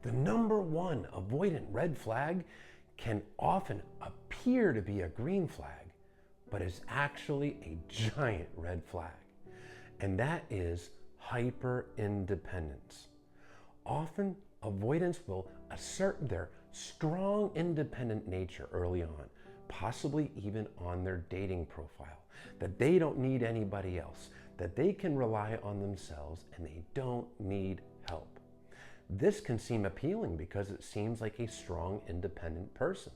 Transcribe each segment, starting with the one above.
The number one avoidant red flag can often appear to be a green flag, but is actually a giant red flag. And that is hyper-independence. Often, avoidance will assert their strong independent nature early on, possibly even on their dating profile, that they don't need anybody else, that they can rely on themselves and they don't need help. This can seem appealing because it seems like a strong, independent person.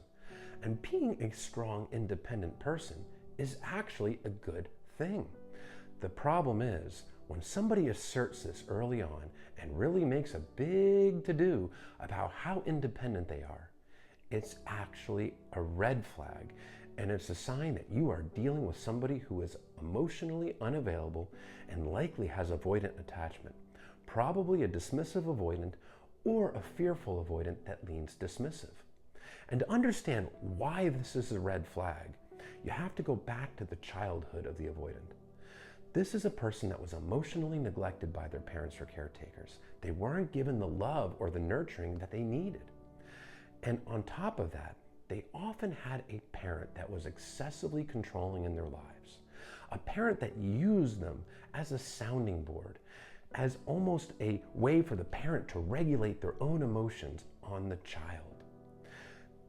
And being a strong, independent person is actually a good thing. The problem is, when somebody asserts this early on and really makes a big to-do about how independent they are, it's actually a red flag, and it's a sign that you are dealing with somebody who is emotionally unavailable and likely has avoidant attachment. Probably a dismissive avoidant or a fearful avoidant that leans dismissive. And to understand why this is a red flag, you have to go back to the childhood of the avoidant. This is a person that was emotionally neglected by their parents or caretakers. They weren't given the love or the nurturing that they needed. And on top of that, they often had a parent that was excessively controlling in their lives. A parent that used them as a sounding board, as almost a way for the parent to regulate their own emotions on the child.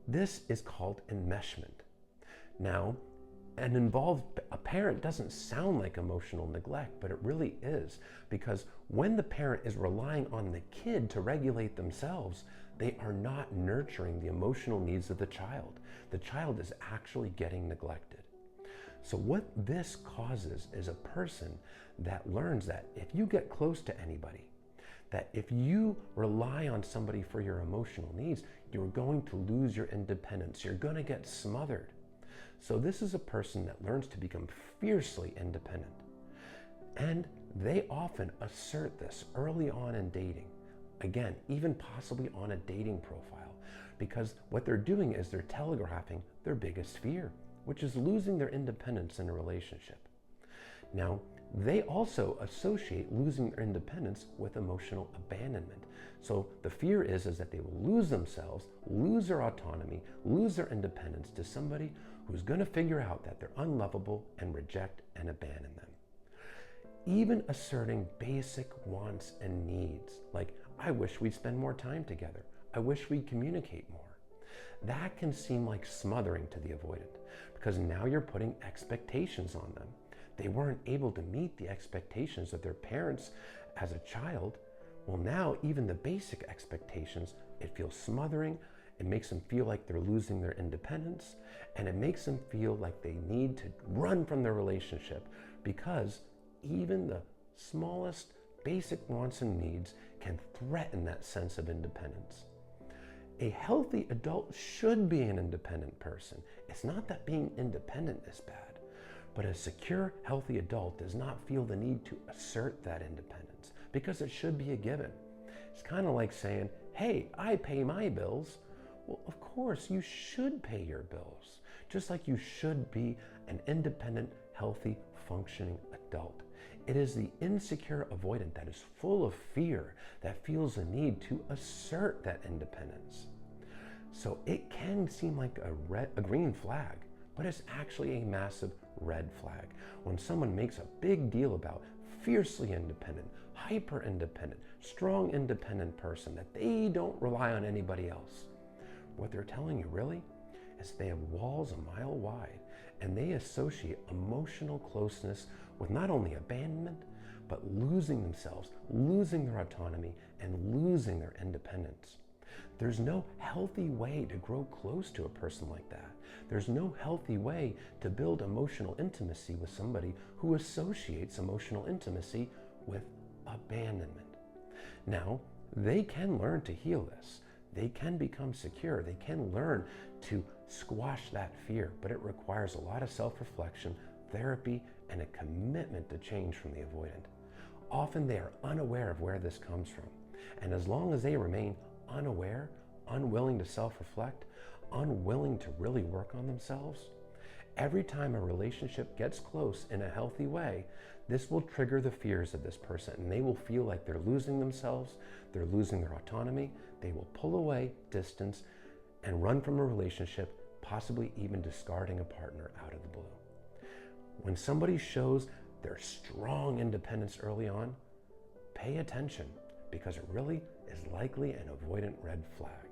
This is called enmeshment. Now, a parent doesn't sound like emotional neglect, but it really is, because when the parent is relying on the kid to regulate themselves, they are not nurturing the emotional needs of the child. The child is actually getting neglected. So what this causes is a person that learns that if you get close to anybody, that if you rely on somebody for your emotional needs, you're going to lose your independence. You're going to get smothered. So this is a person that learns to become fiercely independent. And they often assert this early on in dating. Again, even possibly on a dating profile, because what they're doing is they're telegraphing their biggest fear, which is losing their independence in a relationship. Now, they also associate losing their independence with emotional abandonment. So the fear is that they will lose themselves, lose their autonomy, lose their independence to somebody who's going to figure out that they're unlovable and reject and abandon them. Even asserting basic wants and needs, like, I wish we'd spend more time together. I wish we'd communicate more. That can seem like smothering to the avoidant, because now you're putting expectations on them. They weren't able to meet the expectations of their parents as a child. Well, now even the basic expectations, it feels smothering. It makes them feel like they're losing their independence, and it makes them feel like they need to run from their relationship, because even the smallest basic wants and needs can threaten that sense of independence. A healthy adult should be an independent person. It's not that being independent is bad. But a secure, healthy adult does not feel the need to assert that independence, because it should be a given. It's kind of like saying, hey, I pay my bills. Well, of course, you should pay your bills, just like you should be an independent, healthy, functioning adult. It is the insecure avoidant that is full of fear that feels the need to assert that independence. So it can seem like a green flag, but it's actually a massive red flag when someone makes a big deal about fiercely independent, hyper independent, strong independent person, that they don't rely on anybody else. What they're telling you really is they have walls a mile wide, and they associate emotional closeness with not only abandonment, but losing themselves, losing their autonomy, and losing their independence. There's no healthy way to grow close to a person like that. There's no healthy way to build emotional intimacy with somebody who associates emotional intimacy with abandonment. Now, they can learn to heal this. They can become secure. They can learn to squash that fear, but it requires a lot of self-reflection, therapy, and a commitment to change from the avoidant. Often they are unaware of where this comes from. And as long as they remain unaware, unwilling to self-reflect, unwilling to really work on themselves, Every time a relationship gets close in a healthy way, this will trigger the fears of this person, and they will feel like they're losing themselves, they're losing their autonomy. They will pull away, distance, and run from a relationship, possibly even discarding a partner out of the blue. When somebody shows their strong independence early on, pay attention, because it really is likely an avoidant red flag.